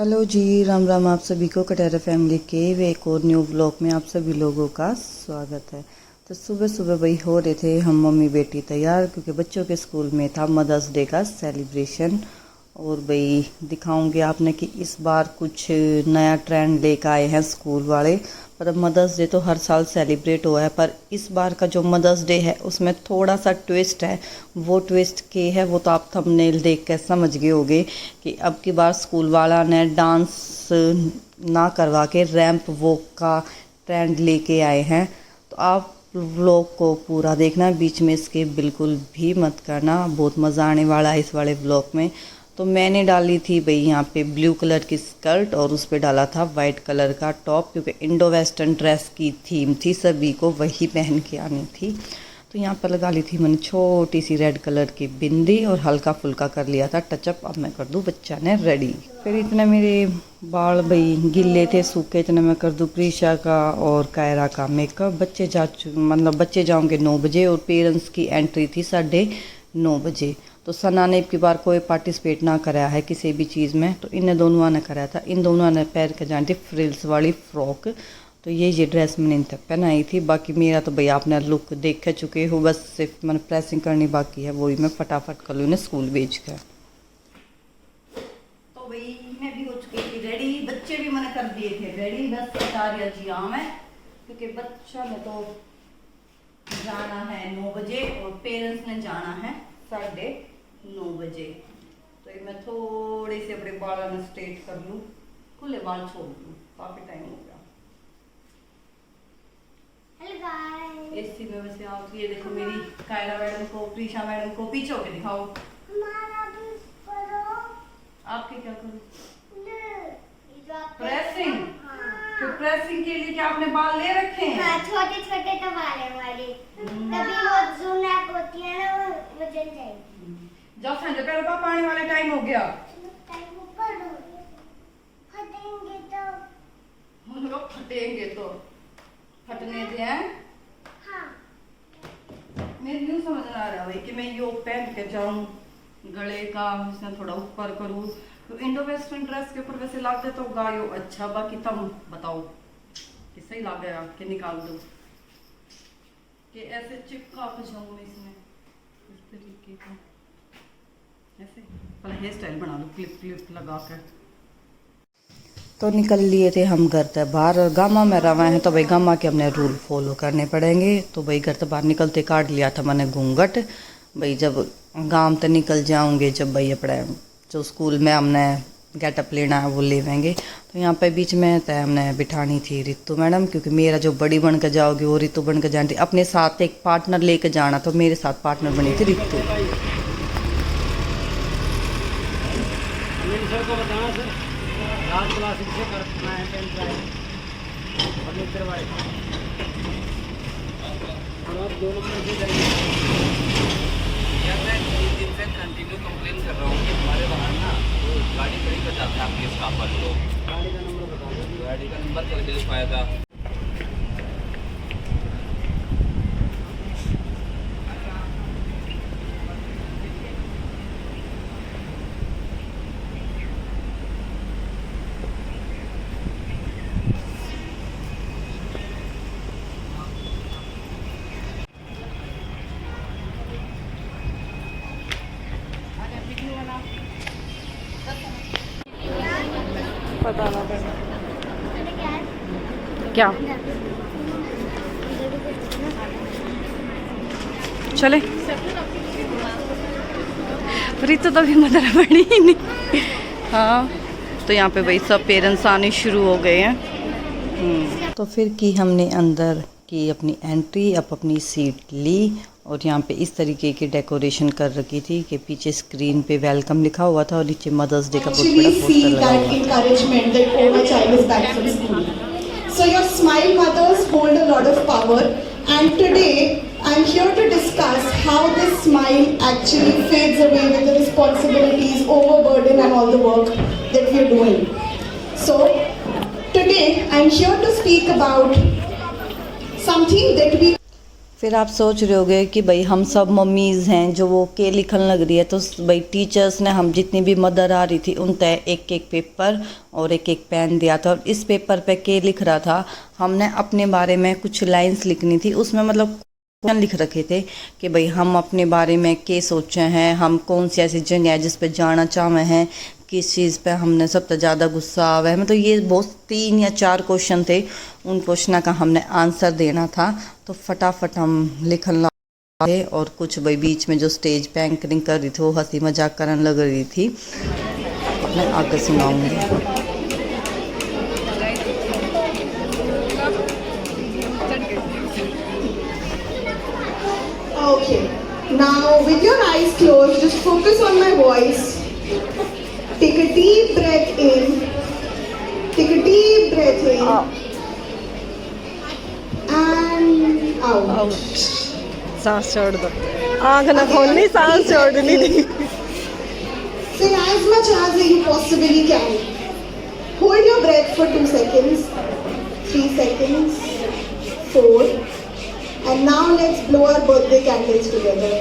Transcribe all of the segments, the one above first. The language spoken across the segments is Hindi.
हेलो जी, राम राम आप सभी को कटहरा फैमिली के एक और न्यू व्लॉग में आप सभी लोगों का स्वागत है। तो सुबह सुबह वही हो रहे थे हम मम्मी बेटी तैयार, क्योंकि बच्चों के स्कूल में था मदर्स डे का सेलिब्रेशन। और भाई दिखाऊंगी आपने कि इस बार कुछ नया ट्रेंड लेकर आए हैं स्कूल वाले। पर अब मदर्स डे तो हर साल सेलिब्रेट हुआ है, पर इस बार का जो मदर्स डे है उसमें थोड़ा सा ट्विस्ट है। वो ट्विस्ट के है वो तो आप थंबनेल देख कर समझ गए होंगे कि अब की बार स्कूल वाला ने डांस ना करवा के रैंप वॉक का ट्रेंड लेके आए हैं। तो आप व्लॉग को पूरा देखना, बीच में इसके बिल्कुल भी मत करना, बहुत मज़ा आने वाला है इस वाले व्लॉग में। तो मैंने डाली थी भाई यहाँ पे ब्लू कलर की स्कर्ट और उस पर डाला था वाइट कलर का टॉप, क्योंकि इंडो वेस्टर्न ड्रेस की थीम थी, सभी को वही पहन के आनी थी। तो यहाँ पर लगा ली थी मैंने छोटी सी रेड कलर की बिंदी और हल्का फुल्का कर लिया था टचअप। अब मैं कर दूँ बच्चा ने रेडी। फिर इतने मेरे बाल भाई गिल्ले थे सूखे, इतने मैं कर दूँ प्रीशा का और कायरा का मेकअप। बच्चे जाओगे 9 बजे और पेरेंट्स की एंट्री थी 9:30 बजे। तो सना ने की बार कोई पार्टिसिपेट ना कराया है किसी भी चीज़ में, तो इन दोनों ने कराया था। इन दोनों ने पहन के जानी थी फ्रिल्स वाली फ्रॉक। तो ये ड्रेस मैंने इन तक पहनाई थी। बाकी मेरा तो भैया आपने लुक देख चुके हो, बस सिर्फ मैंने प्रेसिंग करनी बाकी है, वही मैं फटाफट कर लूँ इन्हें स्कूल भेज कर। तो भाई मैं भी हो चुकी थी रेडी, बच्चे भी मैंने कर दिए थे रेडी, बस तैयारियाँ जी आम है, क्योंकि बच्चा ने तो जाना है 9 बजे और पेरेंट्स ने जाना है 9:30 बजे। तो मैं थोड़े से अपने बालों में स्ट्रेट कर लूँ, खुले बाल छोड़ दूँ, काफ़ी टाइम हो गया। इसी में वैसे आप ये देखो मेरी कायरा मैडम को, प्रीशा मैडम को, पीछे होके दिखाओ। आपके क्या करूँ? प्रेसिंग। तो प्रेसिंग के लिए क्या आपने बाल ले रखे हैं? हाँ, छोटे छोटे तो बाल है हमारे, तभी वो ज़ूम ऐप होती है ना, वो वजन चाहिए। जाओ संजय, पहले पापा आने वाले टाइम हो गया। फटेंगे तो फटने दे हैं। हाँ। मेरे यूँ समझ आ रहा है कि मैं यो पहन के जाऊँ, गले का इसमें थोड़ा ऊपर करूँ। तो इंडो वेस्टर्न ड्रेस के ऊपर वैसे लाग दे तो गायो अच्छा, बाकी तुम बताओ कि सही लाग गया कि निकाल दो, कि ऐसे चिपका के जाऊँ मैं इसमें इस तरीके का, ऐसे पहले हेयर स्टाइल बना लो क्लिप लगा कर। तो निकल लिए थे हम घर से बाहर, गामा में रवा हैं तो भाई गामा के हमने रूल फॉलो करने पड़ेंगे। तो भाई घर से बाहर निकलते काट लिया था मैंने घूंघट। भाई जब गांव तक निकल जाऊंगे, जब भाई अपने जो स्कूल में हमने गेटअप लेना है वो लेवेंगे। तो यहाँ पे बीच में तय हमने बिठानी थी रितु मैडम, क्योंकि मेरा जो बड़ी बन कर जाओगी वो रितु बन कर जानी थी। अपने साथ एक पार्टनर लेकर जाना, तो मेरे साथ पार्टनर बनी थी रितु। लास्ट क्लास से करना है 10th का है और लेक्चर वाइज और आप 2 नंबर से करेंगे। यार मैं 3 दिन से कंटिन्यू कंप्लेन कर रहा हूँ कि हमारे बाहर ना वो गाड़ी खड़ी बताते हैं आपके स्टाफ वाले लोग। गाड़ी का नंबर बता दो। गाड़ी का नंबर करके लिखवाया था। पता ना पड़ा क्या चले रितु तो भी मदर बड़ी ही नहीं। हाँ, तो यहाँ पे भाई सब पेरेंट्स आने शुरू हो गए हैं। तो फिर की हमने अंदर की अपनी एंट्री, अब अपनी सीट ली और यहाँ पे इस तरीके की डेकोरेशन कर रखी थी कि पीछे स्क्रीन पे वेलकम लिखा हुआ था और नीचे मदर्स डे का बहुत बड़ा पोस्टर लगा हुआ था। So your smile mothers hold a lot of power, and today I'm here to discuss how this smile actually fades away with the responsibilities, overburden and all the work that we are doing. So today I'm here to speak about something that we फिर आप सोच रहे होगे कि भाई हम सब मम्मीज़ हैं जो वो के लिखन लग रही है, तो भाई टीचर्स ने हम जितनी भी मदर आ रही थी उन तय एक एक पेपर और एक एक पेन दिया था, और इस पेपर पे के लिख रहा था। हमने अपने बारे में कुछ लाइंस लिखनी थी, उसमें मतलब क्वेश्चन लिख रखे थे कि भाई हम अपने बारे में क्या सोचे हैं, हम कौन सी ऐसी जगह है जिस पे जाना चाहे हैं, किस चीज़ पे हमने सबसे ज़्यादा गुस्सा आवा है। मतलब ये बहुत 3 या 4 क्वेश्चन थे, उन क्वेश्चन का हमने आंसर देना था। तो फटाफट हम लिखन लगे, और कुछ भाई बीच में जो स्टेज पे एंकरिंग कर रही थी वो हंसी मजाक करने लग रही थी। मैं आगे सुनाऊंगी। Okay. Now, with your eyes closed, just focus on my voice. Take a deep breath in. Take a deep breath in. And out. सांस छोड़ दो, आँख ना खोलनी, सांस छोड़नी नहीं। Sing as much as you possibly can. Hold your breath for 2 seconds, 3 seconds, 4. And now let's blow our birthday candles together.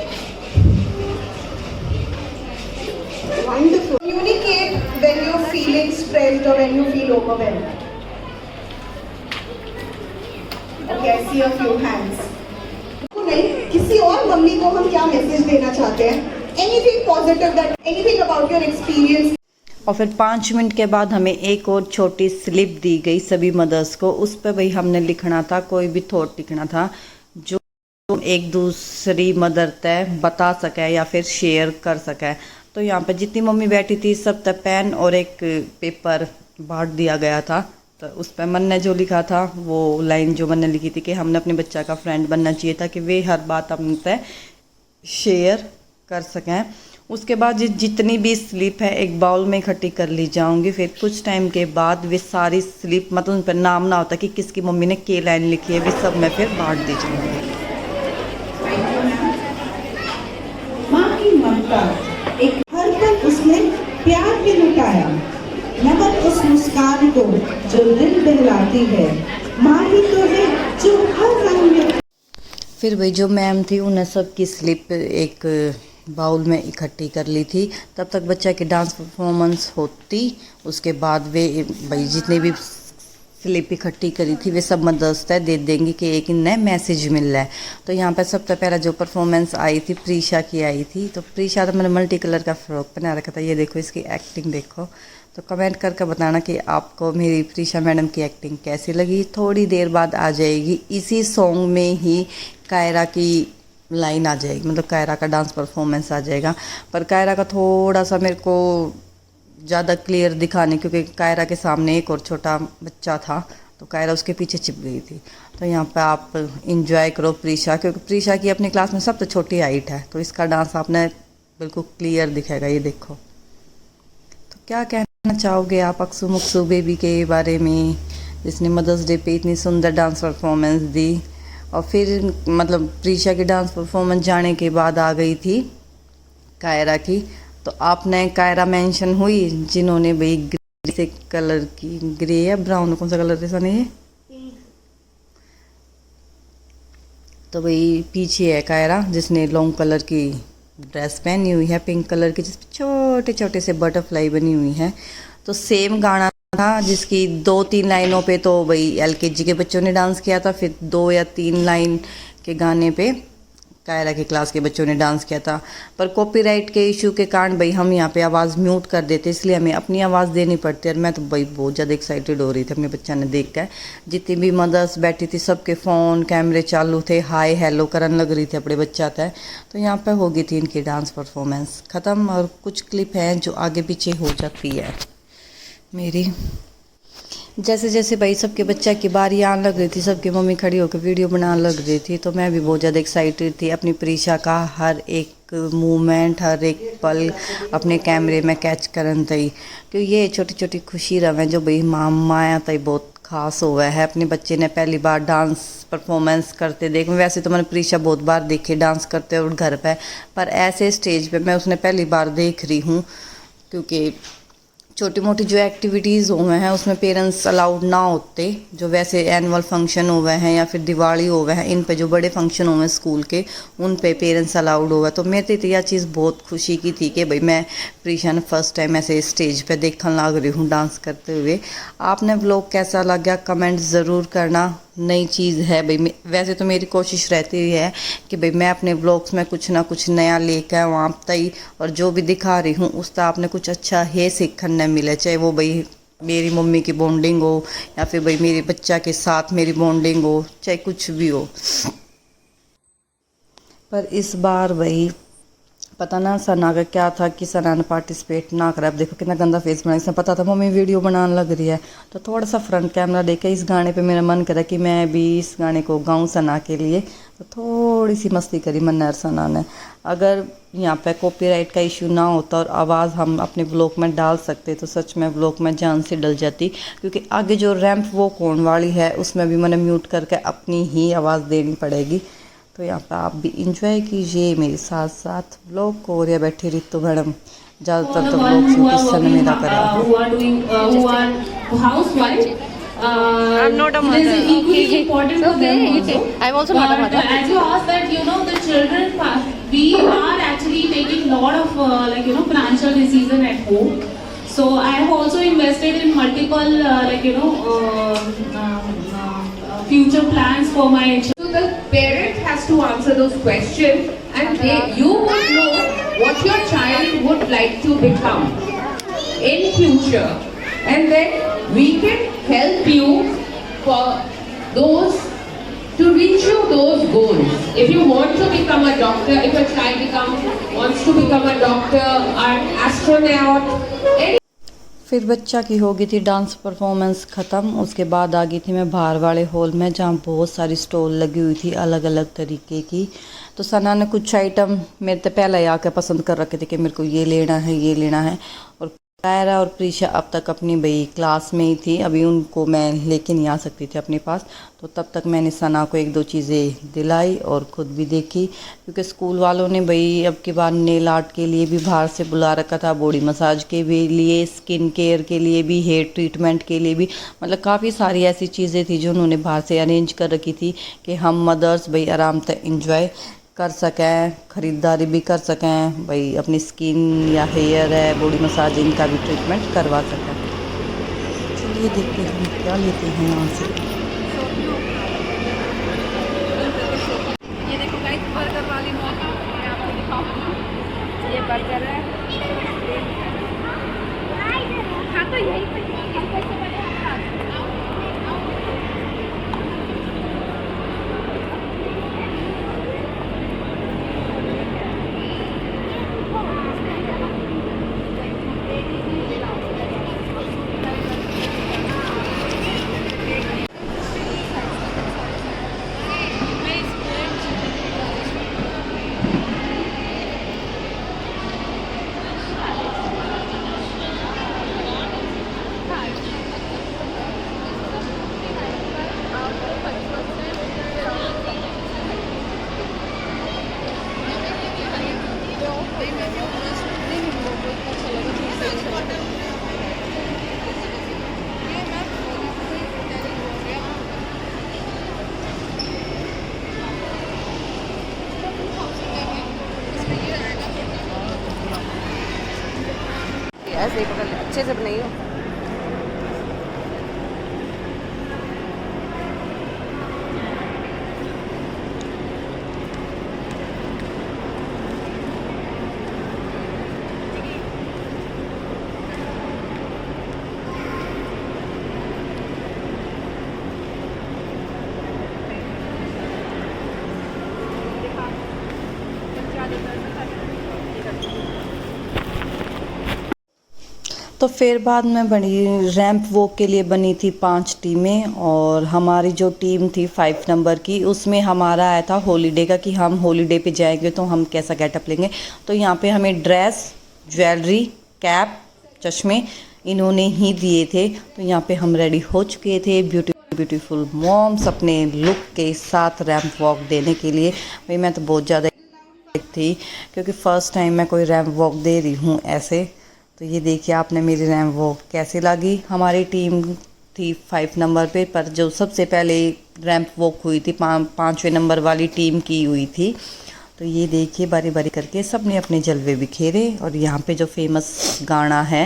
Wonderful. Communicate when you're feeling stressed or when you feel overwhelmed. Okay, I see a few hands. नहीं, किसी और मम्मी को हम क्या मैसेज देना चाहते हैं? Anything positive that, anything about your experience? और फिर 5 मिनट के बाद हमें एक और छोटी स्लिप दी गई सभी मदर्स को। उस पर भाई हमने लिखना था, कोई भी थॉट लिखना था जो एक दूसरी मदर तय बता सके या फिर शेयर कर सके। तो यहाँ पर जितनी मम्मी बैठी थी सब तक पेन और एक पेपर बांट दिया गया था। तो उस पर मन ने जो लिखा था वो लाइन जो मैंने लिखी थी कि हमने अपने बच्चा का फ्रेंड बनना चाहिए था, कि वे हर बात हम तय शेयर कर सकें। उसके बाद जितनी भी स्लिप है एक बाउल में इकट्ठी कर ली जाऊंगी। फिर कुछ टाइम के बाद वे सारी स्लिप, मतलब उन पर नाम ना होता कि किसकी मम्मी ने के लाइन लिखी है, वे सब मैं फिर बांट दी जाऊंगी। माँ की ममता, एक हर पल उसने प्यार भी लुटाया, नमन उस मुस्कान को जो दिल बहलाती है। माँ ही तो है जो हर रंग में। फिर भाई जो मैम थी उन्हें सबकी स्लिप एक बाउल में इकट्ठी कर ली थी। तब तक बच्चा की डांस परफॉर्मेंस होती, उसके बाद वे भाई जितने भी स्लिप इकट्ठी करी थी वे सब मदर्स तय दे देंगी कि एक नया मैसेज मिल रहा है। तो यहाँ पर सबसे पहला जो परफॉर्मेंस आई थी प्रीशा की आई थी। तो प्रीशा तो मैंने मल्टी कलर का फ्रॉक पहना रखा था, ये देखो इसकी एक्टिंग देखो। तो कमेंट करके बताना कि आपको मेरी प्रीशा मैडम की एक्टिंग कैसी लगी। थोड़ी देर बाद आ जाएगी इसी सॉन्ग में ही कायरा की लाइन आ जाएगी, मतलब कायरा का डांस परफॉर्मेंस आ जाएगा। पर कायरा का थोड़ा सा मेरे को ज़्यादा क्लियर दिखाने, क्योंकि कायरा के सामने एक और छोटा बच्चा था तो कायरा उसके पीछे छिप गई थी। तो यहाँ पे आप इंजॉय करो प्रीशा, क्योंकि प्रीशा की अपनी क्लास में सबसे छोटी हाइट है, तो इसका डांस आपने बिल्कुल क्लियर दिखेगा। ये देखो। तो क्या कहना चाहोगे आप अक्सू मुक्सू बेबी के बारे में, जिसने मदर्स डे पे इतनी सुंदर डांस परफॉर्मेंस दी? और फिर मतलब प्रीशा की डांस परफॉर्मेंस जाने के बाद आ गई थी कायरा की। तो आपने कायरा मेंशन हुई जिन्होंने भाई ग्रे से कलर की, ग्रे या ब्राउन, कौन सा कलर ऐसा नहीं है? तो भाई पीछे है कायरा जिसने लॉन्ग कलर की ड्रेस पहनी हुई है, पिंक कलर की, जिसपे छोटे छोटे से बटरफ्लाई बनी हुई है। तो सेम गाना था जिसकी 2-3 लाइनों पे तो भाई LKG के बच्चों ने डांस किया था, फिर 2 या 3 लाइन के गाने पे कायरा के क्लास के बच्चों ने डांस किया था। पर कॉपीराइट के इशू के कारण भाई हम यहाँ पे आवाज़ म्यूट कर देते, इसलिए हमें अपनी आवाज़ देनी पड़ती है। और मैं तो भाई बहुत ज़्यादा एक्साइटेड हो रही थी अपने बच्चा ने देख कर। जितनी भी मदर्स बैठी थी सबके फ़ोन कैमरे चालू थे, हाय हेलो करन लग रही थी अपने बच्चा तय। तो यहाँ पर हो गई थी इनकी डांस परफॉर्मेंस ख़त्म। और कुछ क्लिप हैं जो आगे पीछे हो जाती है मेरी। जैसे जैसे भाई सबके बच्चा की बारी आने लग रही थी, सबकी मम्मी खड़ी होकर वीडियो बनाने लग रही थी, तो मैं भी बहुत ज़्यादा एक्साइटेड थी अपनी प्रीशा का हर एक मूवमेंट, हर एक पल अपने कैमरे में कैच करन थी। क्योंकि ये छोटी छोटी खुशी रहे जो भाई माया तई बहुत खास हुआ है। अपने बच्चे ने पहली बार डांस परफॉर्मेंस करते देख, वैसे तो मैंने प्रीशा बहुत बार देखे डांस करते और घर पर ऐसे स्टेज पर मैं उसने पहली बार देख रही हूँ। क्योंकि छोटी मोटी जो एक्टिविटीज़ हुए हैं उसमें पेरेंट्स अलाउड ना होते, जो वैसे एनुअल फंक्शन हुए हैं या फिर दिवाली हुए हैं, इन पे जो बड़े फंक्शन हुए हैं स्कूल के, उन पे पेरेंट्स अलाउड हुआ। तो मेरे तो यह चीज़ बहुत खुशी की थी कि भाई मैं प्रीशा ने फर्स्ट टाइम ऐसे स्टेज पे देखने लग रही हूँ डांस करते हुए। आपने व्लॉग कैसा लगा कमेंट ज़रूर करना। नई चीज़ है भाई, वैसे तो मेरी कोशिश रहती है कि भाई मैं अपने व्लॉग्स में कुछ ना कुछ नया लेकर आऊँ आप तक, और जो भी दिखा रही हूँ उसका आपने कुछ अच्छा है सीखने मिले, चाहे वो भाई मेरी मम्मी की बॉन्डिंग हो या फिर भाई मेरे बच्चा के साथ मेरी बॉन्डिंग हो, चाहे कुछ भी हो। पर इस बार भाई पता ना सना का क्या था कि सना ने पार्टिसिपेट ना करा। अब देखो कितना गंदा फेस बना, इसमें पता था मम्मी वीडियो बनाने लग रही है, तो थोड़ा सा फ्रंट कैमरा देखे इस गाने पे मेरा मन करा कि मैं भी इस गाने को गाऊं सना के लिए, तो थोड़ी सी मस्ती करी मन्ना और सना ने। अगर यहाँ पे कॉपीराइट का इशू ना होता और आवाज़ हम अपने व्लॉग में डाल सकते तो सच में व्लॉग में जान से डल जाती, क्योंकि आगे जो रैंप वॉक होने वाली है उसमें भी मैंने म्यूट करके अपनी ही आवाज़ देनी पड़ेगी। तो यहाँ पे आप भी इंजॉय कीजिए मेरे साथ साथ व्लॉग को। और यह बैठी रितु मैडम ज़्यादातर तो व्लॉग शूट इस समय मेरा I'm not a mother. It is equally important for them also. I'm also not a But mother. as you asked that, the children, we are actually taking lot of financial decision at home. So I have also invested in multiple future plans for my children. So the parent has to answer those questions, and you would know what your child would like to become in future, and then we can help you for those to reach you those goals. If you want to become a doctor, if a child wants to become a doctor, an astronaut, फिर बच्चा की हो गई थी डांस परफॉर्मेंस ख़त्म। उसके बाद आ गई थी मैं बाहर वाले हॉल में जहाँ बहुत सारी स्टॉल लगी हुई थी अलग अलग तरीके की। तो सना ने कुछ आइटम मेरे तो पहले ही आकर पसंद कर रखे थे कि मेरे को ये लेना है ये लेना है। और कायरा और प्रीशा अब तक अपनी भाई क्लास में ही थी, अभी उनको मैं लेके नहीं आ सकती थी अपने पास, तो तब तक मैंने सना को एक दो चीज़ें दिलाई और ख़ुद भी देखी, क्योंकि स्कूल वालों ने भाई अब की बार नेल आर्ट के लिए भी बाहर से बुला रखा था, बॉडी मसाज के भी लिए, स्किन केयर के लिए भी, हेयर ट्रीटमेंट के लिए भी, मतलब काफ़ी सारी ऐसी चीज़ें थी जो उन्होंने बाहर से अरेंज कर रखी थी कि हम मदर्स भाई आराम से इंजॉय कर सकें, ख़रीदारी भी कर सकें, भाई अपनी स्किन या हेयर है बॉडी मसाज इनका भी ट्रीटमेंट करवा सकें। चलिए देखते हैं हम क्या लेते हैं यहाँ से। ये देखो गाइस बर्गर वाली मौका मैं आपको दिखाऊंगी। ये बर्गर है। हाँ तो यही पे ऐसे ही पकड़ ले, अच्छे से बनाइए। तो फिर बाद में बनी रैंप वॉक के लिए बनी थी 5 टीमें, और हमारी जो टीम थी 5 नंबर की उसमें हमारा आया था हॉलीडे का कि हम हॉलीडे पे जाएंगे तो हम कैसा गेटअप लेंगे। तो यहाँ पे हमें ड्रेस, ज्वेलरी, कैप, चश्मे इन्होंने ही दिए थे। तो यहाँ पे हम रेडी हो चुके थे ब्यूटीफुल मॉम्स अपने लुक के साथ रैंप वॉक देने के लिए। भाई मैं तो बहुत ज़्यादा थी क्योंकि फ़र्स्ट टाइम मैं कोई रैंप वॉक दे रही हूँ ऐसे, तो ये देखिए आपने मेरी रैंप वॉक कैसे लगी। हमारी टीम थी 5 नंबर पे, पर जो सबसे पहले रैंप वॉक हुई थी 5वें नंबर वाली टीम की हुई थी। तो ये देखिए बारी बारी करके सब ने अपने जलवे बिखेरे। और यहाँ पे जो फेमस गाना है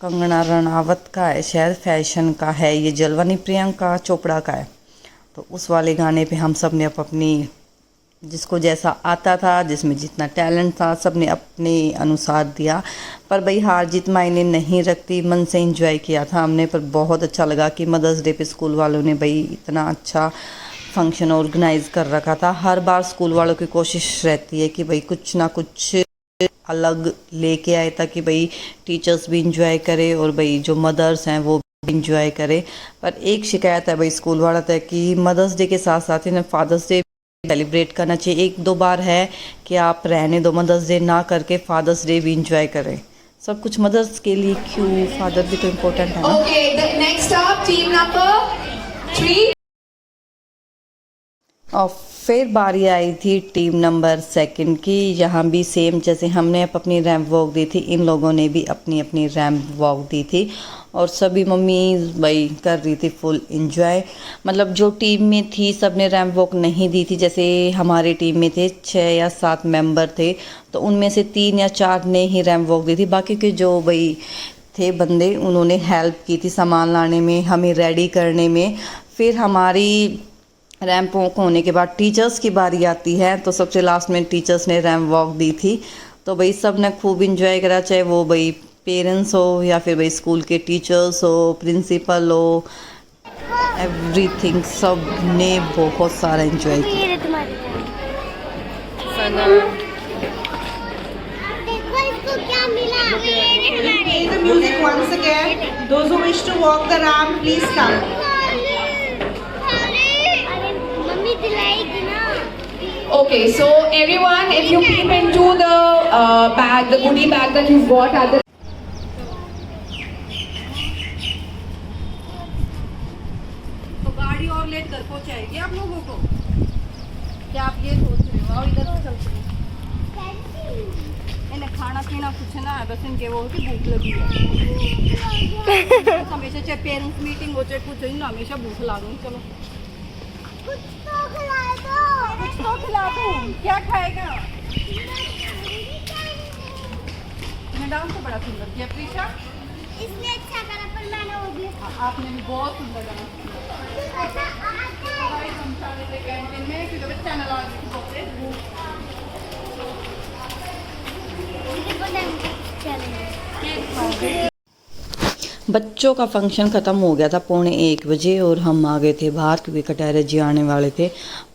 कंगना रनावत का है, शायद फैशन का है ये जलवा, नहीं प्रियंका चोपड़ा का है। तो उस वाले गाने पे हम सब ने अपनी जिसको जैसा आता था, जिसमें जितना टैलेंट था, सब ने अपने अनुसार दिया। पर भाई हार जीत मायने नहीं रखती, मन से एंजॉय किया था हमने। पर बहुत अच्छा लगा कि मदर्स डे पे स्कूल वालों ने भाई इतना अच्छा फंक्शन ऑर्गेनाइज कर रखा था। हर बार स्कूल वालों की कोशिश रहती है कि भाई कुछ ना कुछ अलग लेके आए, ताकि भाई टीचर्स भी इंजॉय करे और भाई जो मदर्स हैं वो भी इंजॉय करे। पर एक शिकायत है भाई स्कूल वाला था कि मदर्स डे के साथ साथ ही फादर्स डे सेलिब्रेट करना चाहिए। 1-2 बार है कि आप रहने दो, मदर्स डे ना करके फादर्स डे भी इंजॉय करें। सब कुछ मदर्स के लिए क्यों, फादर भी तो इम्पोर्टेंट है ना। Okay, the next up, team number 3. और फिर बारी आई थी टीम नंबर 2 की। यहाँ भी सेम जैसे हमने अपनी रैंप वॉक दी थी, इन लोगों ने भी अपनी अपनी रैंप वॉक दी थी। और सभी मम्मी भाई कर रही थी फुल एंजॉय। मतलब जो टीम में थी सब ने रैंप वॉक नहीं दी थी। जैसे हमारी टीम में थे 6 या 7 मेंबर थे, तो उनमें से 3 या 4 ने ही रैंप वॉक दी थी। बाकी के जो भाई थे बंदे, उन्होंने हेल्प की थी सामान लाने में, हमें रेडी करने में। फिर हमारी रैंप वॉक होने के बाद टीचर्स की बारी आती है, तो सबसे लास्ट में टीचर्स ने रैंप वॉक दी थी। तो भाई सब ने खूब इंजॉय करा, चाहे वो भाई पेरेंट्स हो या फिर भाई स्कूल के टीचर्स हो, प्रिंसिपल हो, एवरीथिंग सब ने बहुत सारा इंजॉय किया। ये तुम्हारी देखो इसको क्या मिला। Play the music once again. Those who wish to walk the ramp, please come. अरे मम्मी दिलाएगी ना। Okay, so everyone, if you peep into the bag, the goodie bag that you've got at the तो गाड़ी और लेट कर पहुंचाएगी आप लोगों को, क्या आप ये सोच रहे हो? और इधर से चलते हैं, इन्हें खाना पीना कुछ ना है, बस इनके वो की भूख लगी है। हमेशा चाहे पेरेंट्स मीटिंग हो चाहे कुछ हो, इन्हें हमेशा भूख लागू। चलो कुछ तो खिला दो। कुछ तो खिला दूं, क्या खाएगा? डांस तो बड़ा सुंदर किया प्रीशा, इसने अच्छा करा, पर मैंने वो भी आपने भी बहुत सुंदर डांस किया। हम सारे थे कैंटीन में, क्योंकि बच्चा न लगा बच्चों का फंक्शन ख़त्म हो गया था 1:45 बजे और हम आ गए थे बाहर, क्योंकि कटहरे जी आने वाले थे।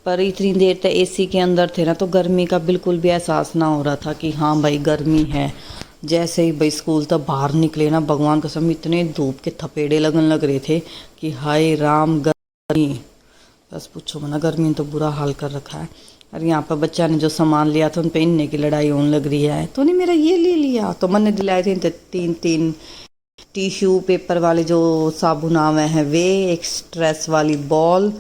पर इतनी देर तक एसी के अंदर थे ना, तो गर्मी का बिल्कुल भी एहसास ना हो रहा था कि हाँ भाई गर्मी है। जैसे ही भाई स्कूल तक बाहर निकले ना, भगवान कसम इतने धूप के थपेड़े लगन लग रहे थे कि हाय राम गर्मी, बस पूछो मना, गर्मी तो बुरा हाल कर रखा है। और यहाँ पर बच्चा ने जो सामान लिया था उन पे इनने की लड़ाई होने लग रही है। तो नहीं मेरा ये ले लिया, तो मैंने दिलाए थे 3 टिश्यू पेपर वाले जो साबुन आवे हैं वे, एक स्ट्रेस वाली बॉल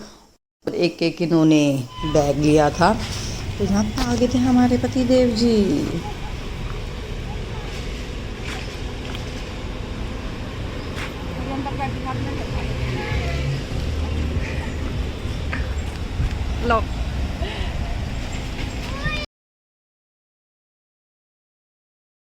और एक इन्होंने बैग लिया था। तो यहाँ पर आ गए थे हमारे पति देव जी। लो